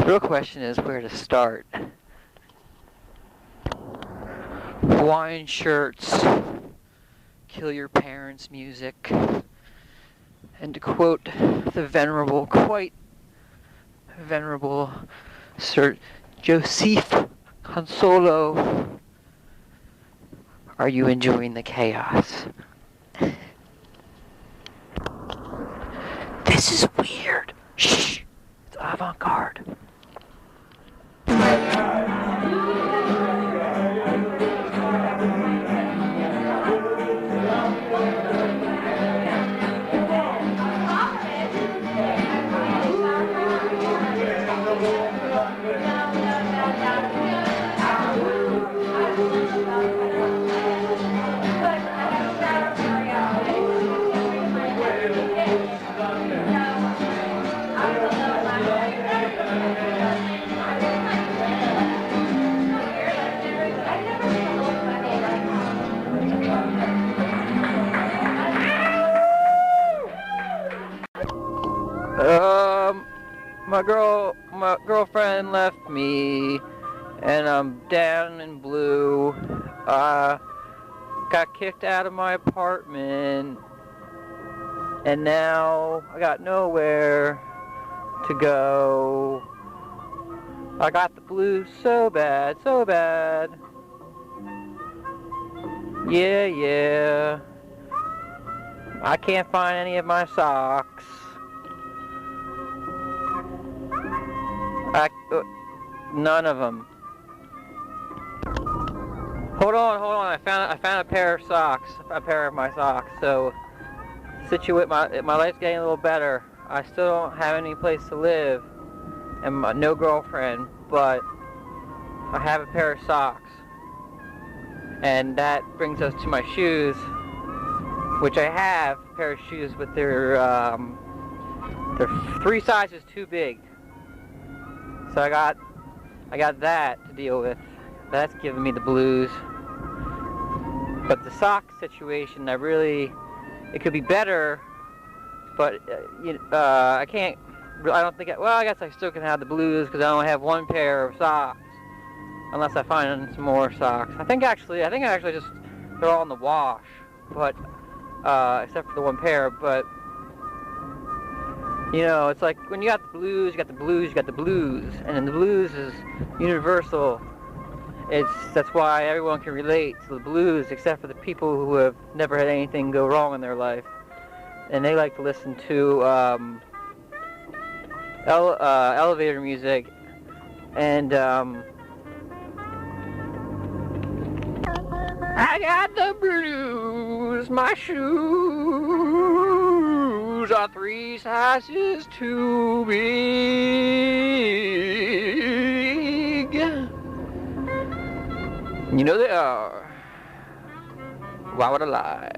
The real question is where to start. Hawaiian shirts, kill your parents music, and to quote the venerable, quite venerable Sir Joseph Consolo, are you enjoying the chaos? This is weird. Shh. It's avant-garde. My girlfriend left me, and I'm down in blue. Got kicked out of my apartment, and now I got nowhere to go. I got the blues so bad, so bad. Yeah. I can't find any of my socks. None of them. Hold on. I found a pair of socks. A pair of my socks. So, my life's getting a little better. I still don't have any place to live, and no girlfriend. But I have a pair of socks, and that brings us to my shoes, which I have a pair of shoes, but they're 3 sizes too big. So I got that to deal with. That's giving me the blues. But the sock situation, it could be better, but I can't. I don't think. I guess I still can have the blues because I only have 1 pair of socks, unless I find some more socks. I think actually just they're all in the wash, but except for the 1 pair, but. It's like when you got the blues, you got the blues, and then the blues is universal. That's why everyone can relate to the blues, except for the people who have never had anything go wrong in their life, and they like to listen to elevator music, and I got the blues, my shoes are 3 sizes too big. You know they are. Why would I lie?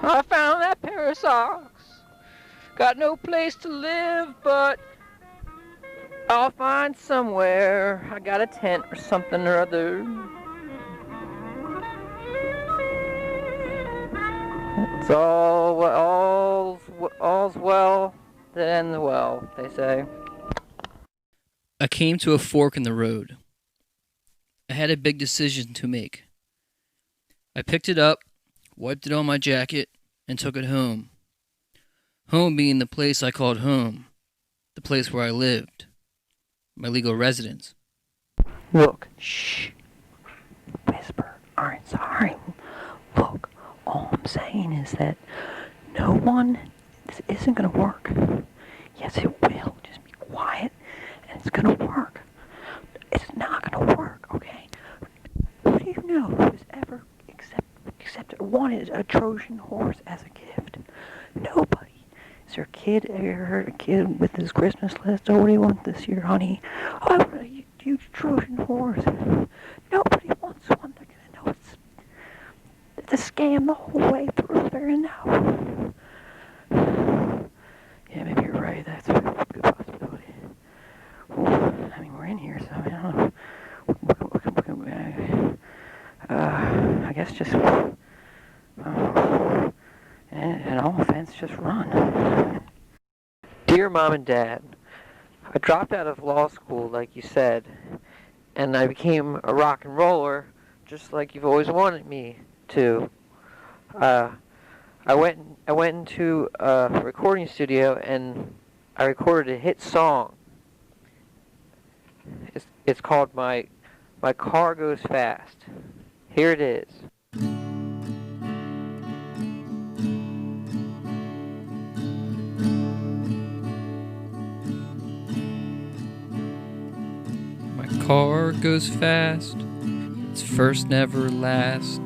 I found that pair of socks. Got no place to live, but I'll find somewhere. I got a tent or something or other. It's all's well that ends well, they say. I came to a fork in the road. I had a big decision to make. I picked it up, wiped it on my jacket, and took it home. Home being the place I called home, the place where I lived, my legal residence. Look, shh. Whisper, aren't sorry. Look, all I'm saying is that this isn't going to work. Yes, it will. Just be quiet, and it's going to work. It's not going to work, okay? Who do you know who has ever wanted a Trojan horse as a gift? Nobody. Is there a kid, ever heard a kid with his Christmas list? Oh, what do you want this year, honey? Oh, I want a huge Trojan horse. Nobody wants one. They're going to know it's a scam the whole way through. They're going to know. Yeah, maybe you're right. That's a good possibility. Ooh, I mean, we're in here, so I don't know. I guess just... Let's just run. Dear Mom and Dad, I dropped out of law school, like you said, and I became a rock and roller, just like you've always wanted me to. I went into a recording studio and I recorded a hit song. It's called My Car Goes Fast. Here it is. My car goes fast. It's first never last.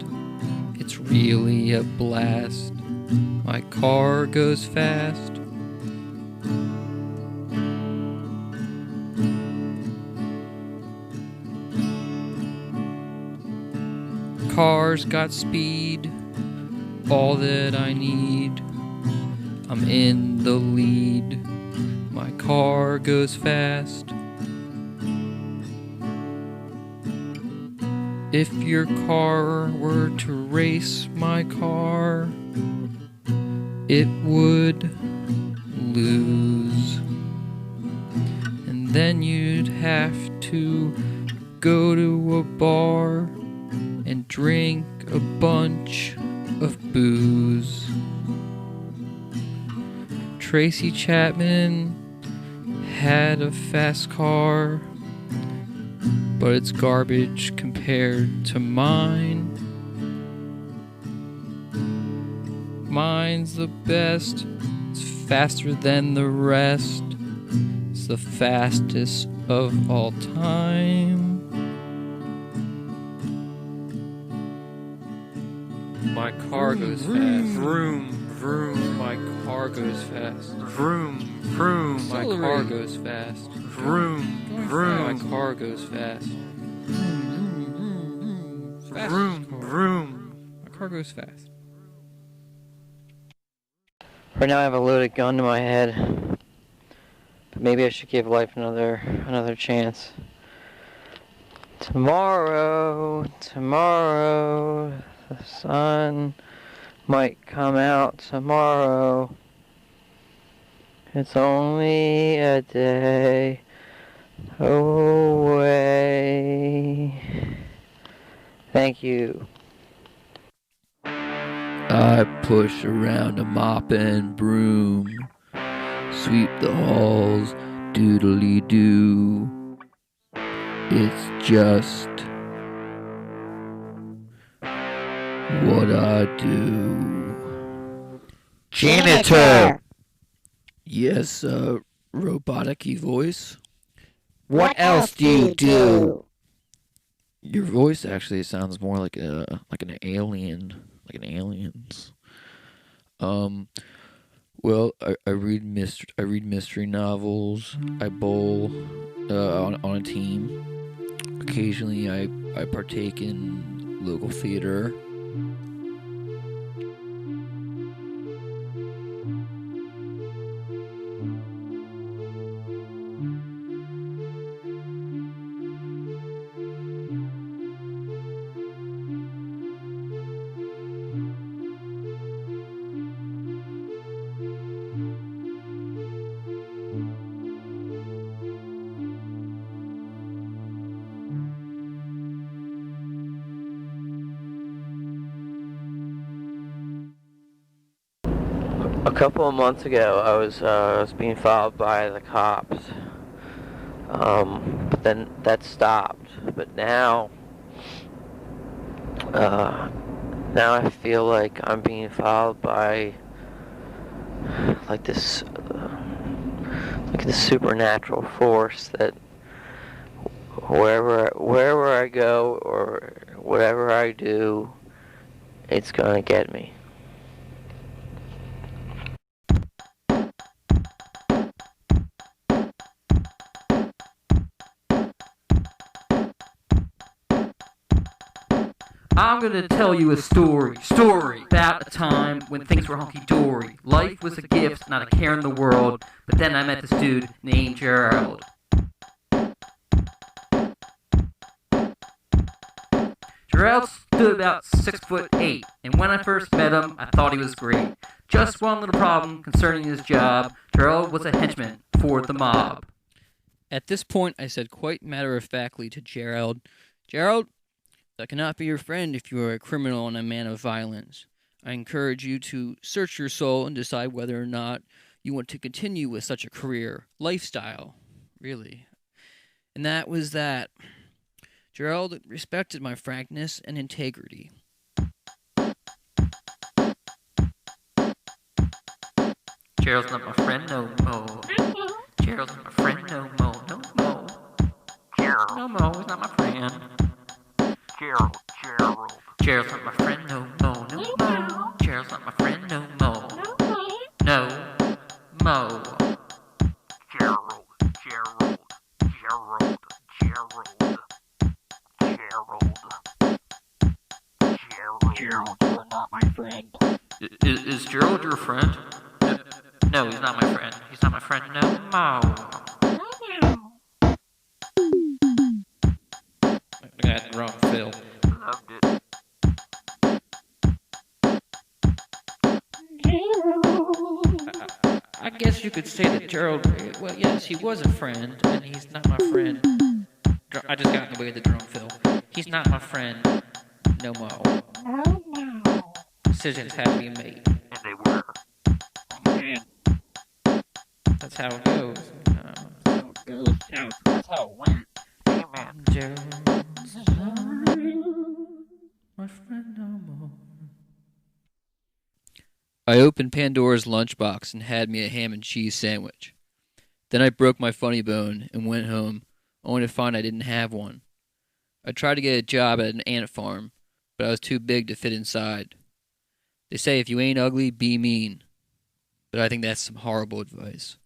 It's really a blast. My car goes fast. Car's got speed, all that I need. I'm in the lead. My car goes fast. If your car were to race my car, it would lose. And then you'd have to go to a bar and drink a bunch of booze. Tracy Chapman had a fast car, but it's garbage compared to mine. Mine's the best, it's faster than the rest. It's the fastest of all time. My car goes fast. Vroom, vroom. My car goes fast. Vroom, vroom. My car goes fast. Vroom, vroom. My car goes fast. Vroom, vroom. My car goes fast. Right now I have a loaded gun to my head. But maybe I should give life another chance. Tomorrow, the sun might come out tomorrow. It's only a day away. Thank you. I push around a mop and broom, sweep the halls, doodly-doo. It's just what I do. Janitor! Yes, robotic-y voice. What else do you do? Your voice actually sounds more like an alien, like an alien's. Well, I read mystery novels. I bowl on a team. Occasionally, I partake in local theater. A couple of months ago, I was being followed by the cops. But then that stopped. But now I feel like I'm being followed by like this supernatural force that wherever I go or whatever I do, it's gonna get me. I'm gonna tell you a story about a time when things were hunky-dory. Life was a gift, not a care in the world, but then I met this dude named Gerald. Gerald stood about 6'8", and when I first met him, I thought he was great. Just one little problem concerning his job. Gerald was a henchman for the mob. At this point, I said quite matter-of-factly to Gerald, Gerald, I cannot be your friend if you are a criminal and a man of violence. I encourage you to search your soul and decide whether or not you want to continue with such a career, lifestyle, really. And that was that. Gerald respected my frankness and integrity. Gerald's not my friend no more. Gerald's not my friend no more. No more. Gerald. No more. He's not my friend. Gerald. Gerald's not my friend no more. No more. Gerald's not my friend no more. No more. Gerald. Gerald, you're not my friend. Is Gerald your friend? No, he's not my friend. He's not my friend no more. I got the wrong Phil. Loved it. I guess you could say that Gerald, well, yes, he was a friend, and he's not my friend. I just got in the way of the drum fill. He's not my friend no more. Decisions had to be made. And they were. That's how it goes. That's how it went. Amen. Gerald's my friend no more. I opened Pandora's lunchbox and had me a ham and cheese sandwich. Then I broke my funny bone and went home, only to find I didn't have one. I tried to get a job at an ant farm, but I was too big to fit inside. They say if you ain't ugly, be mean. But I think that's some horrible advice.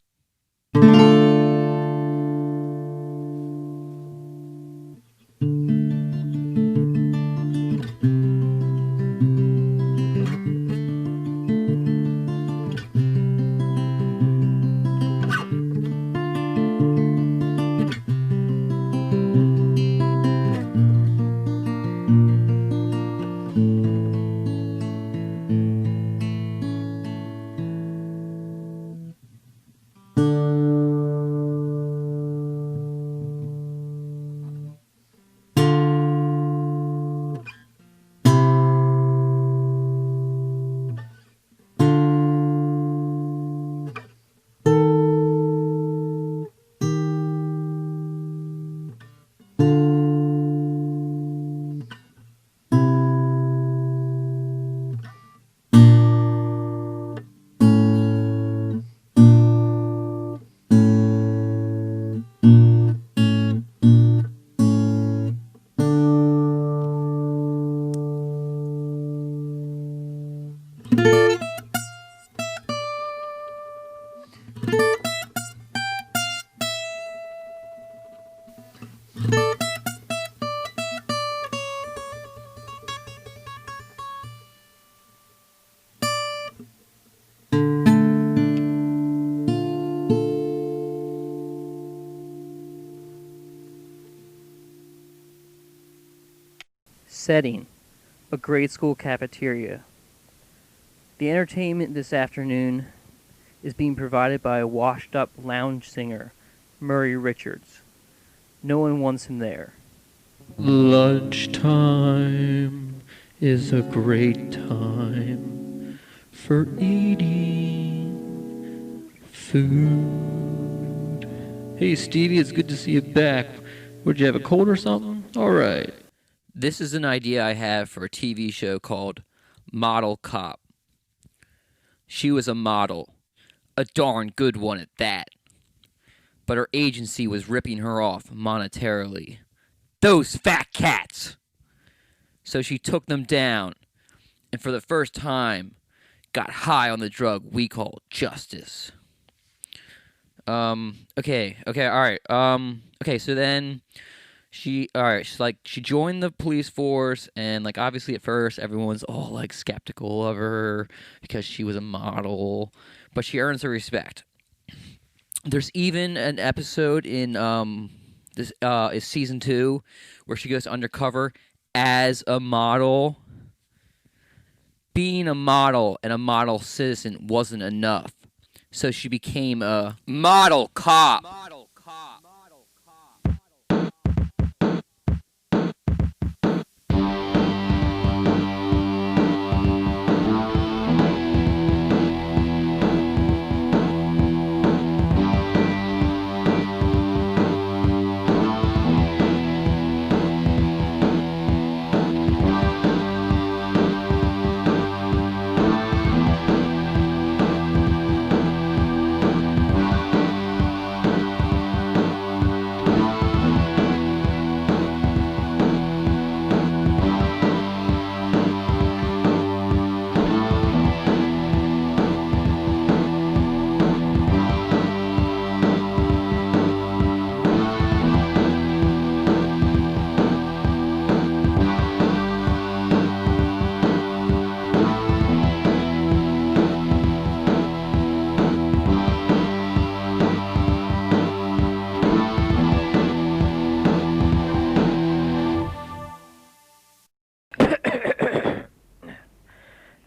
Setting: a grade school cafeteria. The entertainment this afternoon is being provided by a washed-up lounge singer, Murray Richards. No one wants him there. Lunchtime is a great time for eating food. Hey, Stevie, it's good to see you back. Would you have a cold or something? All right. This is an idea I have for a TV show called Model Cop. She was a model, a darn good one at that. But her agency was ripping her off monetarily. Those fat cats! So she took them down, and for the first time, got high on the drug we call justice. Okay, alright. So then she joined the police force, and like obviously at first everyone's all like skeptical of her because she was a model, but she earns her respect. There's even an episode in this is season 2 where she goes undercover as a model. being a model and a model citizen wasn't enough, so she became a model cop.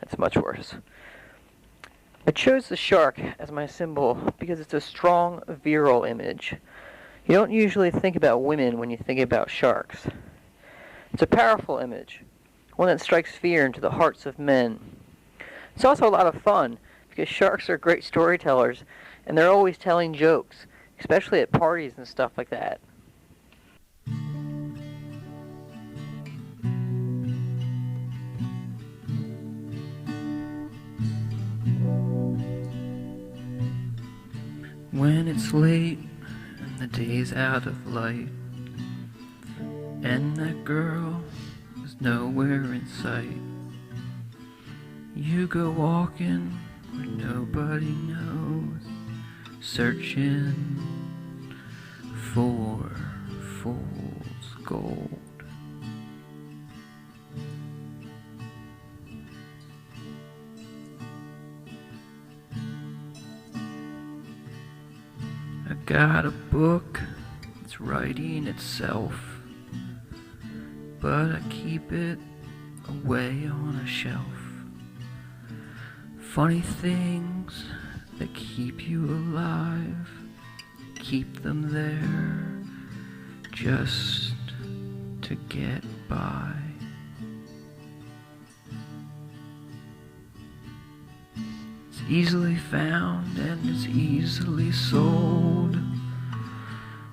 That's much worse. I chose the shark as my symbol because it's a strong, virile image. You don't usually think about women when you think about sharks. It's a powerful image, one that strikes fear into the hearts of men. It's also a lot of fun because sharks are great storytellers and they're always telling jokes, especially at parties and stuff like that. When it's late and the day's out of light, and that girl is nowhere in sight, you go walking where nobody knows, searching for fool's gold. I got a book that's writing itself, but I keep it away on a shelf. Funny things that keep you alive, keep them there just to get by. It's easily found and it's easily sold.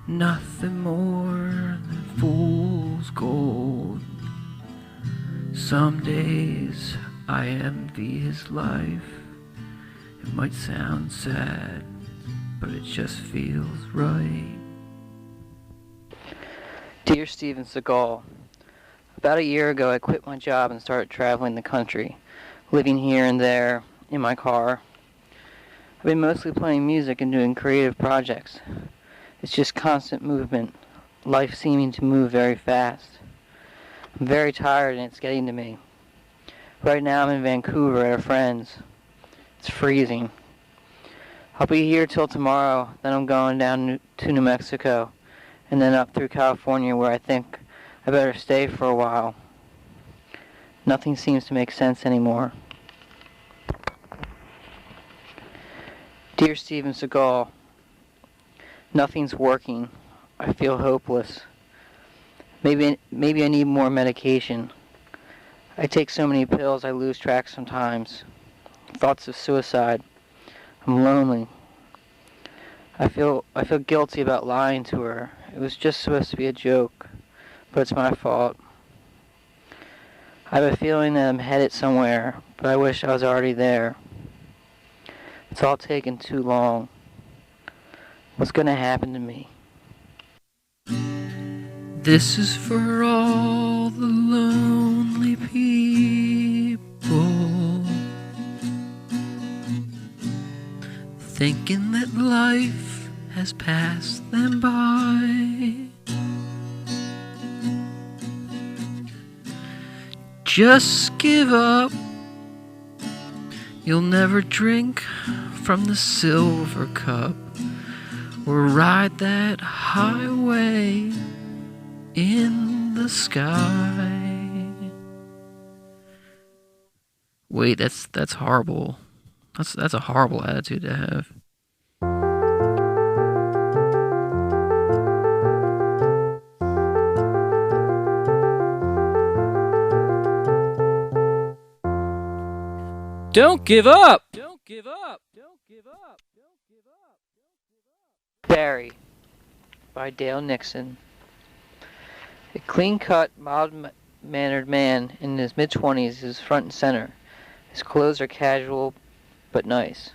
Nothing more than fool's gold. Some days I envy his life. It might sound sad, but it just feels right. Dear Steven Seagal, about a year ago I quit my job and started traveling the country, living here and there in my car. I've been mostly playing music and doing creative projects. It's just constant movement, life seeming to move very fast. I'm very tired and it's getting to me. Right now I'm in Vancouver at a friend's. It's freezing. I'll be here till tomorrow, then I'm going down to New Mexico, and then up through California where I think I better stay for a while. Nothing seems to make sense anymore. Dear Steven Seagal, nothing's working. I feel hopeless. Maybe I need more medication. I take so many pills I lose track sometimes. Thoughts of suicide. I'm lonely. I feel guilty about lying to her. It was just supposed to be a joke, but it's my fault. I have a feeling that I'm headed somewhere, but I wish I was already there. It's all taken too long. What's gonna happen to me? This is for all the lonely people, thinking that life has passed them by. Just give up. You'll never drink from the silver cup or ride that highway in the sky. Wait, that's horrible. That's a horrible attitude to have. Don't give up! Don't give up! Don't give up! Don't give up! Barry by Dale Nixon. A clean-cut, mild-mannered man in his mid-20s is front and center. His clothes are casual but nice.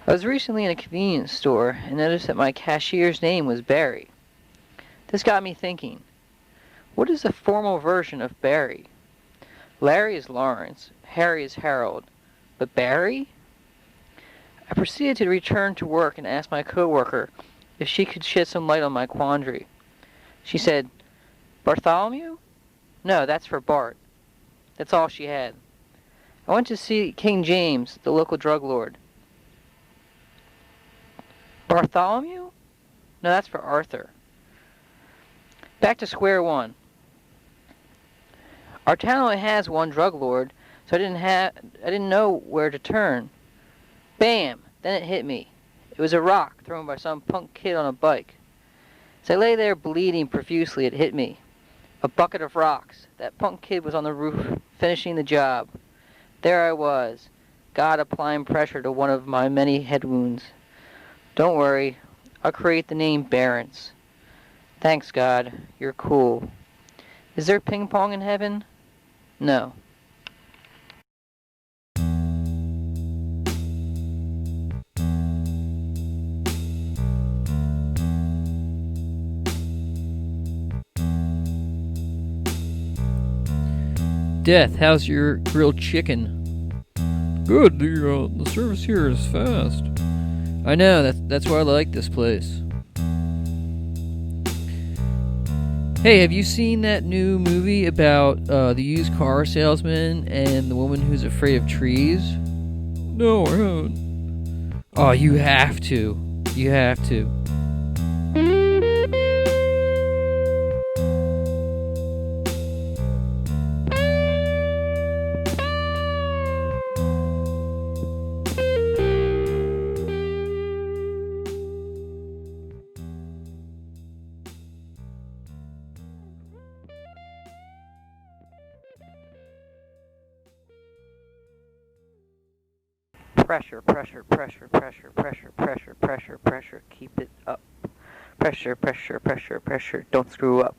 I was recently in a convenience store and noticed that my cashier's name was Barry. This got me thinking, what is the formal version of Barry? Larry is Lawrence, Harry is Harold, but Barry? I proceeded to return to work and ask my coworker if she could shed some light on my quandary. She said, Bartholomew? No, that's for Bart. That's all she had. I went to see King James, the local drug lord. Bartholomew? No, that's for Arthur. Back to square one. Our town only has one drug lord, so I didn't know where to turn. Bam! Then it hit me. It was a rock thrown by some punk kid on a bike. As I lay there bleeding profusely, it hit me. A bucket of rocks. That punk kid was on the roof, finishing the job. There I was, God applying pressure to one of my many head wounds. Don't worry, I'll create the name Barents. Thanks, God. You're cool. Is there ping pong in heaven? No. Death, how's your grilled chicken? Good, the service here is fast. I know, that's why I like this place. Hey, have you seen that new movie about the used car salesman and the woman who's afraid of trees? No, I haven't. Oh, you have to. You have to. Pressure, pressure, pressure, pressure, pressure, pressure, pressure, pressure. Keep it up. Pressure, pressure, pressure, pressure. Don't screw up.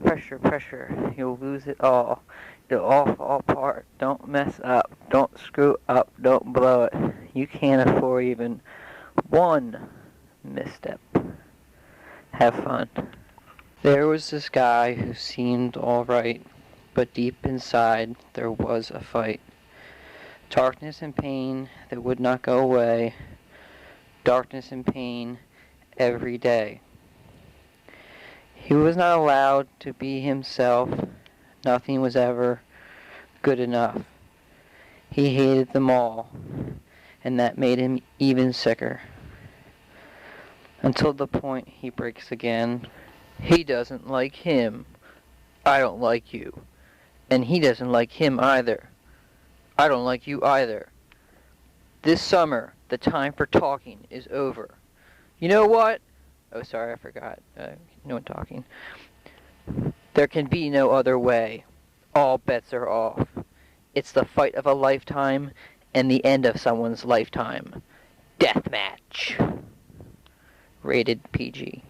Pressure, pressure. You'll lose it all. It'll all fall apart. Don't mess up. Don't screw up. Don't blow it. You can't afford even one misstep. Have fun. There was this guy who seemed alright, but deep inside there was a fight. Darkness and pain that would not go away. Darkness and pain every day. He was not allowed to be himself. Nothing was ever good enough. He hated them all, and that made him even sicker. Until the point he breaks again. He doesn't like him. I don't like you. And he doesn't like him either. I don't like you either. This summer, the time for talking is over. You know what? Oh, sorry, I forgot. No one talking. There can be no other way. All bets are off. It's the fight of a lifetime and the end of someone's lifetime. Deathmatch. Rated PG.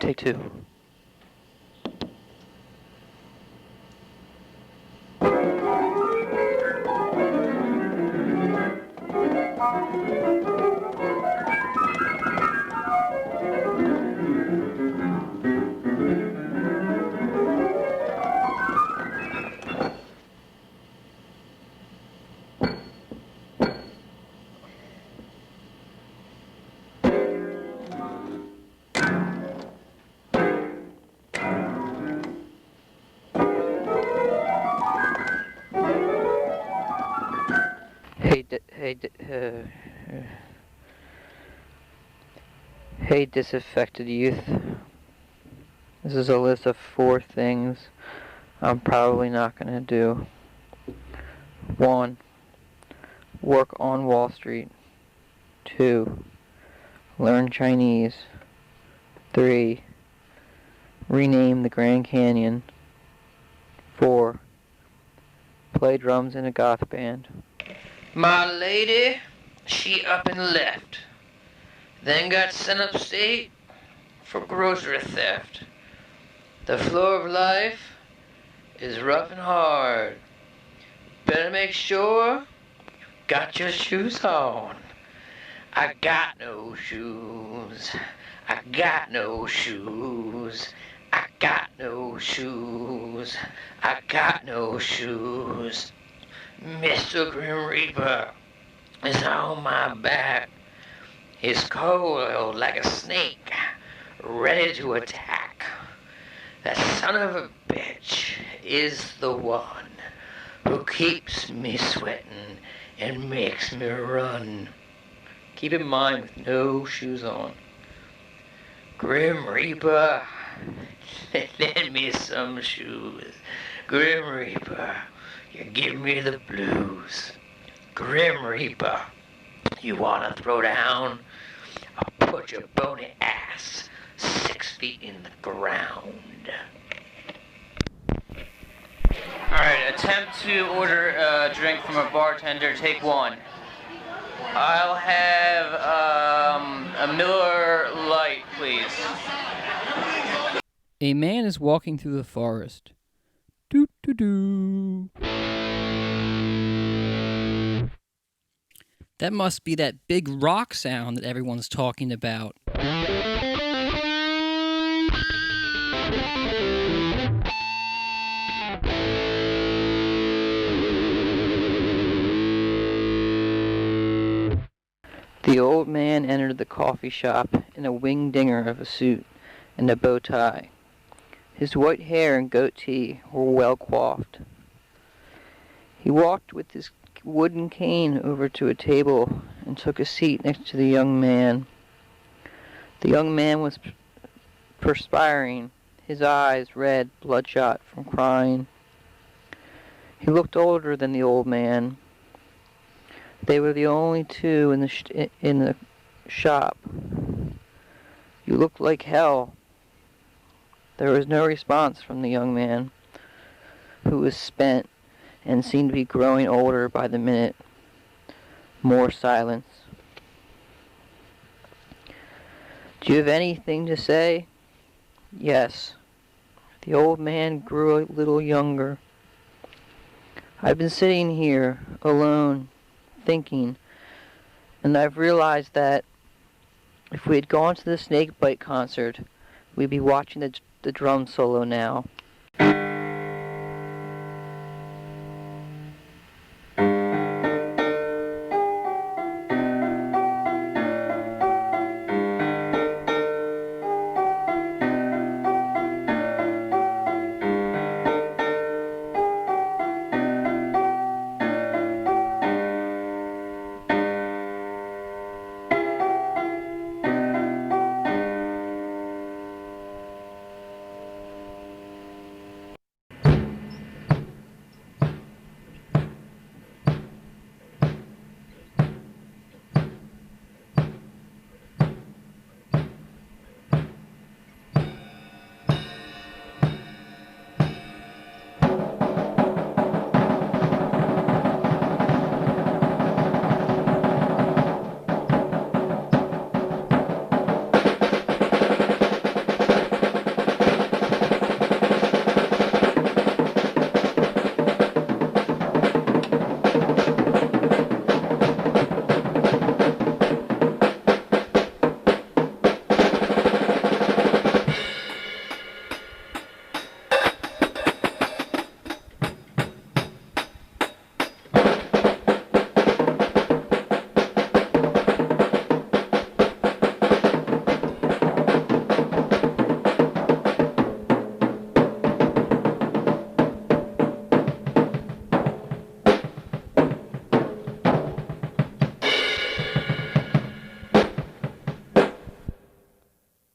Take two. Hey, Disaffected Youth. This is a list of 4 things I'm probably not going to do. 1. Work on Wall Street. 2. Learn Chinese. 3. Rename the Grand Canyon. 4. Play drums in a goth band. My lady, she up and left. Then got sent upstate for grocery theft. The flow of life is rough and hard. Better make sure you got your shoes on. I got no shoes. I got no shoes. I got no shoes. I got no shoes. Mr. Grim Reaper is on my back. He's coiled like a snake, ready to attack. That son of a bitch is the one who keeps me sweating and makes me run. Keep in mind, with no shoes on. Grim Reaper, lend me some shoes. Grim Reaper, you give me the blues. Grim Reaper, you wanna throw down? I'll put your bony ass 6 feet in the ground. Alright, attempt to order a drink from a bartender, take 1. I'll have a Miller Lite, please. A man is walking through the forest. Doo-doo-doo. That must be that big rock sound that everyone's talking about. The old man entered the coffee shop in a wing-dinger of a suit and a bow tie. His white hair and goatee were well coiffed. He walked with his wooden cane over to a table and took a seat next to the young man. The young man was perspiring, his eyes red, bloodshot from crying. He looked older than the old man. They were the only two in the shop. You look like hell. There was no response from the young man, who was spent and seemed to be growing older by the minute. More silence. Do you have anything to say? Yes. The old man grew a little younger. I've been sitting here, alone, thinking, and I've realized that if we had gone to the Snakebite concert, we'd be watching the drum solo now.